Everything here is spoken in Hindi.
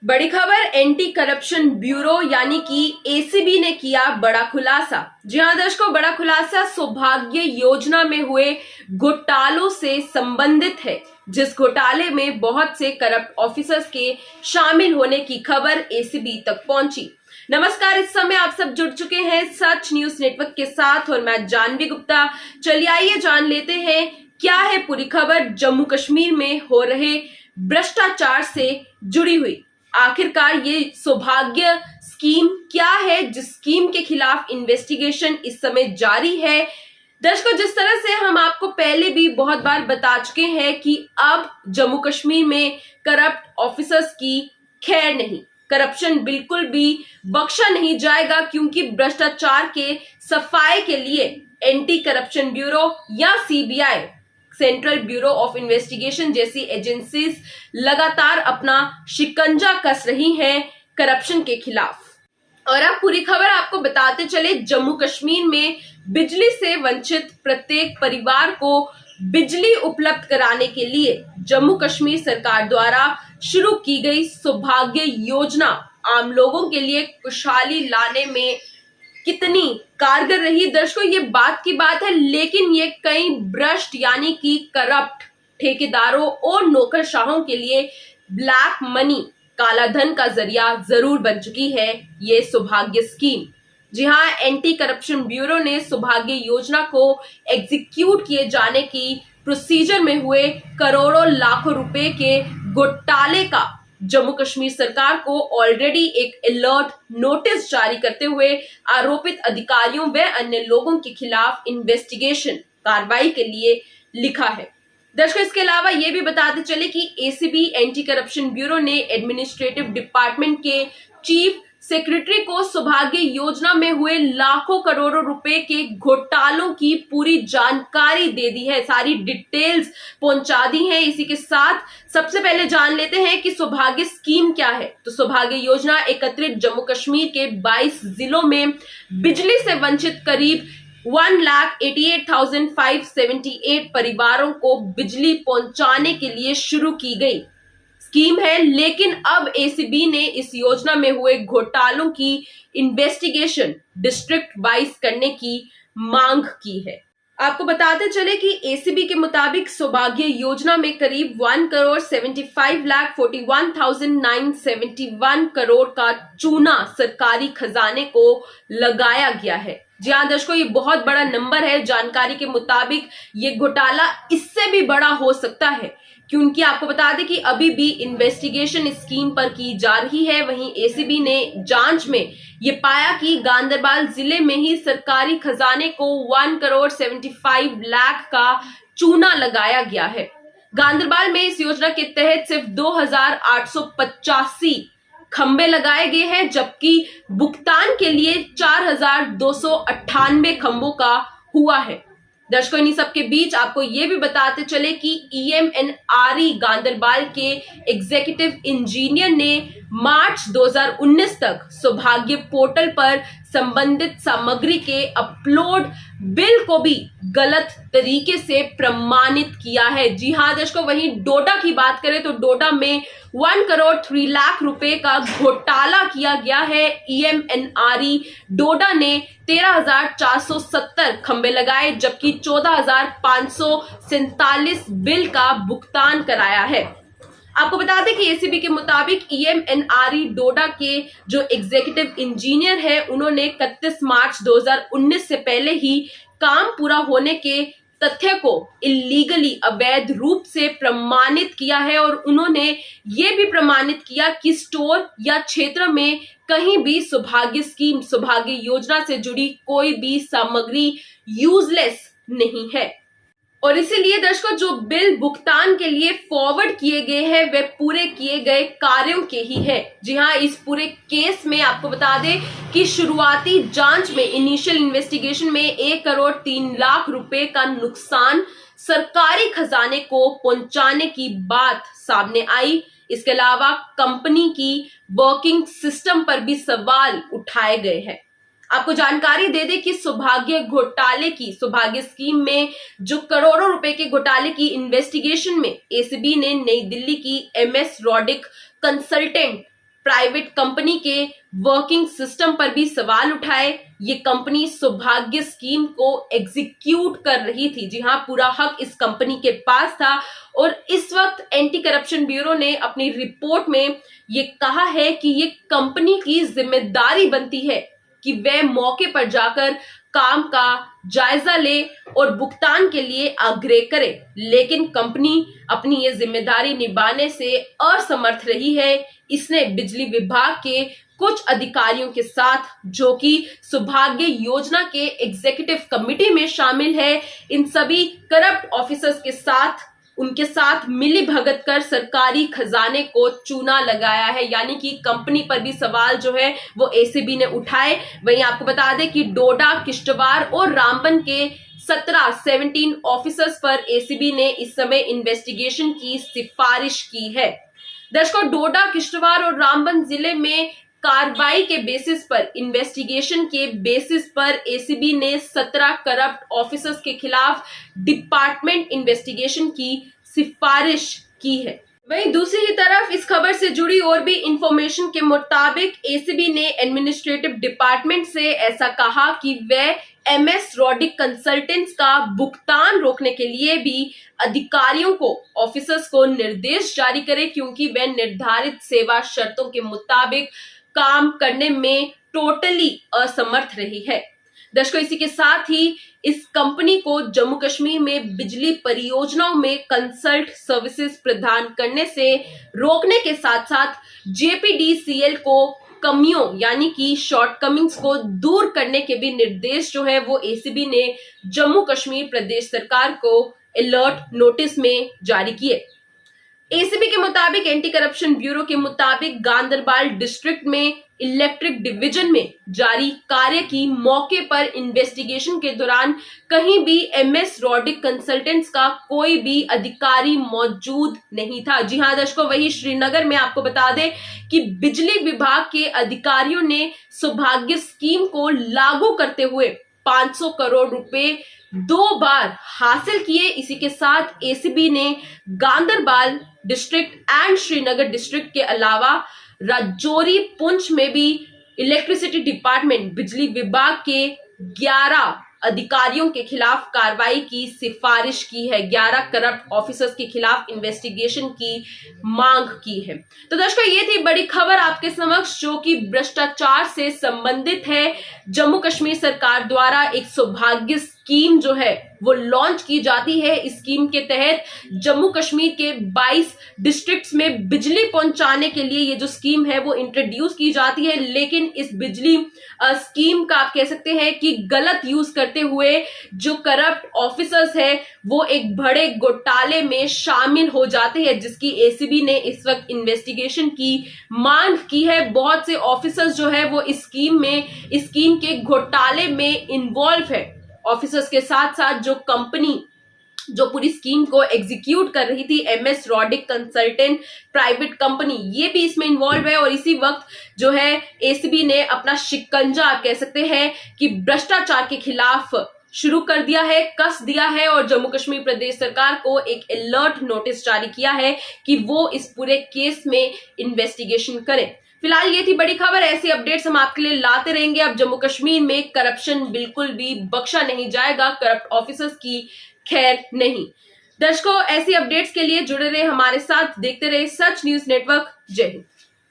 बड़ी खबर, एंटी करप्शन ब्यूरो यानी कि एसीबी ने किया बड़ा खुलासा। जी हां दर्शकों, बड़ा खुलासा सौभाग्य योजना में हुए घोटालों से संबंधित है, जिस घोटाले में बहुत से करप्ट ऑफिसर्स के शामिल होने की खबर एसीबी तक पहुंची। नमस्कार, इस समय आप सब जुड़ चुके हैं सच न्यूज नेटवर्क के साथ और मैं जानवी गुप्ता। चलिए आइए जान लेते हैं क्या है पूरी खबर जम्मू कश्मीर में हो रहे भ्रष्टाचार से जुड़ी हुई। आखिरकार ये सौभाग्य स्कीम क्या है, जिस स्कीम के खिलाफ इन्वेस्टिगेशन इस समय जारी है। दर्शकों, जिस तरह से हम आपको पहले भी बहुत बार बता चुके हैं कि अब जम्मू कश्मीर में करप्ट ऑफिसर्स की खैर नहीं, करप्शन बिल्कुल भी बख्शा नहीं जाएगा, क्योंकि भ्रष्टाचार के सफाई के लिए एंटी करप्शन ब्यूरो या CBI, central bureau of investigation जैसी एजेंसीज लगातार अपना शिकंजा कस रही हैं करप्शन के खिलाफ। और अब पूरी खबर आपको बताते चले, जम्मू कश्मीर में बिजली से वंचित प्रत्येक परिवार को बिजली उपलब्ध कराने के लिए जम्मू कश्मीर सरकार द्वारा शुरू की गई सौभाग्य योजना आम लोगों के लिए खुशहाली लाने में कितनी कारगर रही। दर्शकों, ये बात की बात है, लेकिन ये कई भ्रष्ट यानी कि करप्ट ठेकेदारों और नौकरशाहों के लिए ब्लैक मनी, काला धन का जरिया जरूर बन चुकी है ये सौभाग्य स्कीम। जी हां, एंटी करप्शन ब्यूरो ने सौभाग्य योजना को एग्जीक्यूट किए जाने की प्रोसीजर में हुए करोड़ों लाखों रुपए के घोटाले का जम्मू कश्मीर सरकार को ऑलरेडी एक अलर्ट नोटिस जारी करते हुए आरोपित अधिकारियों व अन्य लोगों के खिलाफ इन्वेस्टिगेशन कार्रवाई के लिए लिखा है। दर्शकों, इसके अलावा ये भी बताते चले कि एसीबी एंटी करप्शन ब्यूरो ने एडमिनिस्ट्रेटिव डिपार्टमेंट के चीफ सेक्रेटरी को सौभाग्य योजना में हुए लाखों करोड़ों रुपए के घोटालों की पूरी जानकारी दे दी है, सारी डिटेल्स पहुंचा दी है। इसी के साथ सबसे पहले जान लेते हैं कि सौभाग्य स्कीम क्या है। तो सौभाग्य योजना एकत्रित जम्मू कश्मीर के 22 जिलों में बिजली से वंचित करीब 1,88,578 परिवारों को बिजली पहुंचाने के लिए शुरू की गई स्कीम है, लेकिन अब एसीबी ने इस योजना में हुए घोटालों की इन्वेस्टिगेशन डिस्ट्रिक्ट वाइज करने की मांग की है। आपको बताते चले कि एसीबी के मुताबिक सौभाग्य योजना में करीब 1,75,41,971 करोड़ का चूना सरकारी खजाने को लगाया गया है। जी हाँ दर्शकों, ये बहुत बड़ा नंबर है। जानकारी के मुताबिक ये घोटाला इससे भी बड़ा हो सकता है, क्योंकि आपको बता दें कि अभी भी इन्वेस्टिगेशन स्कीम पर की जा रही है। वहीं एसीबी ने जांच में ये पाया कि गांदरबल जिले में ही सरकारी खजाने को 1,75 लाख का चूना लगाया गया है। गांदरबल में इस योजना के तहत सिर्फ 2,885 खंबे लगाए गए हैं, जबकि भुगतान के लिए 4,298 खंबों का हुआ है। दर्शकों, इन्हीं सबके बीच आपको ये भी बताते चले कि ईएमएनआरई गांदरबल के एग्जीक्यूटिव इंजीनियर ने मार्च 2019 तक सौभाग्य पोर्टल पर संबंधित सामग्री के अपलोड बिल को भी गलत तरीके से प्रमाणित किया है। जी हाँ दर्शकों, वहीं डोडा की बात करें तो डोडा में 1 करोड़ 3 लाख रुपए का घोटाला किया गया है। ईएमएनआरई डोडा ने 13,470 खंबे लगाए, जबकि 14,547 बिल का भुगतान कराया है। आपको बता दें कि एसीबी के मुताबिक ईएमएनआरई डोडा के जो एग्जीक्यूटिव इंजीनियर है, उन्होंने 31 मार्च 2019 से पहले ही काम पूरा होने के तथ्य को इलीगली, अवैध रूप से प्रमाणित किया है और उन्होंने ये भी प्रमाणित किया कि स्टोर या क्षेत्र में कहीं भी सौभाग्य स्कीम, सौभाग्य योजना से जुड़ी कोई भी सामग्री यूजलेस नहीं है। और इसीलिए दर्शकों, जो बिल भुगतान के लिए फॉरवर्ड किए गए हैं वे पूरे किए गए कार्यों के ही है। जी हाँ, इस पूरे केस में आपको बता दें कि शुरुआती जांच में, इनिशियल इन्वेस्टिगेशन में 1 करोड़ 3 लाख रुपए का नुकसान सरकारी खजाने को पहुंचाने की बात सामने आई। इसके अलावा कंपनी की वर्किंग सिस्टम पर भी सवाल उठाए गए हैं। आपको जानकारी दे दें कि सौभाग्य घोटाले की, सौभाग्य स्कीम में जो करोड़ों रुपए के घोटाले की इन्वेस्टिगेशन में एसीबी ने नई दिल्ली की MS Roddick consultant private company के वर्किंग सिस्टम पर भी सवाल उठाए। ये कंपनी सौभाग्य स्कीम को एग्जीक्यूट कर रही थी। जी हां, पूरा हक इस कंपनी के पास था और इस वक्त एंटी करप्शन ब्यूरो ने अपनी रिपोर्ट में ये कहा है कि ये कंपनी की जिम्मेदारी बनती है कि वह मौके पर जाकर काम का जायजा ले और भुगतान के लिए आग्रह करे, लेकिन कंपनी अपनी ये जिम्मेदारी निभाने से असमर्थ रही है। इसने बिजली विभाग के कुछ अधिकारियों के साथ, जो कि सौभाग्य योजना के एग्जीक्यूटिव कमिटी में शामिल है, इन सभी करप्ट ऑफिसर्स के साथ उनके साथ मिली भगत कर सरकारी खजाने को चूना लगाया है। यानी कि कंपनी पर भी सवाल जो है वो एसीबी ने उठाए। वहीं आपको बता दें कि डोडा, किश्तवाड़ और रामबन के 17 ऑफिसर्स पर एसीबी ने इस समय इन्वेस्टिगेशन की सिफारिश की है। दर्शकों, डोडा, किश्तवाड़ और रामबन जिले में कार्रवाई के बेसिस पर, इन्वेस्टिगेशन के बेसिस पर एसीबी ने 17 करप्ट ऑफिसर्स के खिलाफ डिपार्टमेंट इन्वेस्टिगेशन की सिफारिश की है। वहीं दूसरी तरफ इस खबर से जुड़ी और भी इंफॉर्मेशन के मुताबिक एसीबी ने एडमिनिस्ट्रेटिव डिपार्टमेंट से ऐसा कहा कि वह एमएस रॉडिक कंसल्टेंट्स का भुगतान रोकने के लिए भी अधिकारियों को, ऑफिसर्स को निर्देश जारी करे, क्योंकि वह निर्धारित सेवा शर्तों के मुताबिक काम करने में टोटली असमर्थ रही है। दर्शकों, इसी के साथ ही इस कंपनी को जम्मू कश्मीर में बिजली परियोजनाओं में कंसल्ट सर्विसेज प्रदान करने से रोकने के साथ साथ जेपीडीसीएल को कमियों यानी कि शॉर्टकमिंग्स को दूर करने के भी निर्देश जो है वो एसीबी ने जम्मू कश्मीर प्रदेश सरकार को अलर्ट नोटिस में जारी किए। एसीबी के मुताबिक, एंटी करप्शन ब्यूरो के मुताबिक, गांदरबल डिस्ट्रिक्ट में इलेक्ट्रिक डिवीजन में जारी कार्य की मौके पर इन्वेस्टिगेशन के दौरान कहीं भी एमएस रॉडिक कंसल्टेंट्स का कोई भी अधिकारी मौजूद नहीं था। जी हां दर्शकों, वही श्रीनगर में आपको बता दें कि बिजली विभाग के अधिकारियों ने सौभाग्य स्कीम को लागू करते हुए 500 करोड़ रुपए 2 बार हासिल किए। इसी के साथ एसीबी ने Ganderbal district and Srinagar district के अलावा राजौरी, पुंछ में भी इलेक्ट्रिसिटी डिपार्टमेंट, बिजली विभाग के 11 अधिकारियों के खिलाफ कार्रवाई की सिफारिश की है। 11 करप्ट ऑफिसर्स के खिलाफ इन्वेस्टिगेशन की मांग की है। तो दर्शकों, ये थी बड़ी खबर आपके समक्ष, जो कि भ्रष्टाचार से संबंधित है। जम्मू कश्मीर सरकार द्वारा एक सौभाग्य स्कीम जो है वो लॉन्च की जाती है। इस स्कीम के तहत जम्मू कश्मीर के 22 डिस्ट्रिक्ट्स में बिजली पहुंचाने के लिए ये जो स्कीम है वो इंट्रोड्यूस की जाती है। लेकिन इस बिजली स्कीम का आप कह सकते हैं कि गलत यूज करते हुए जो करप्ट ऑफिसर्स है वो एक बड़े घोटाले में शामिल हो जाते हैं, जिसकी एसीबी ने इस वक्त इन्वेस्टिगेशन की मांग की है। बहुत से ऑफिसर्स जो है वो इस स्कीम के घोटाले में इन्वॉल्व है। ऑफिसर्स के साथ साथ जो कंपनी जो पूरी स्कीम को एग्जीक्यूट कर रही थी, MS Roddick consultant private company, ये भी इसमें इन्वॉल्व है। और इसी वक्त जो है एसीबी ने अपना शिकंजा आप कह सकते हैं कि भ्रष्टाचार के खिलाफ शुरू कर दिया है, कस दिया है और जम्मू कश्मीर प्रदेश सरकार को एक अलर्ट नोटिस जारी किया है कि वो इस पूरे केस में इन्वेस्टिगेशन करे। फिलहाल ये थी बड़ी खबर। ऐसी अपडेट्स हम आपके लिए लाते रहेंगे। अब जम्मू कश्मीर में करप्शन बिल्कुल भी बख्शा नहीं जाएगा, करप्ट ऑफिसर्स की खैर नहीं। दर्शकों, ऐसी अपडेट्स के लिए जुड़े रहे हमारे साथ, देखते रहे सच न्यूज नेटवर्क। जय हिंद।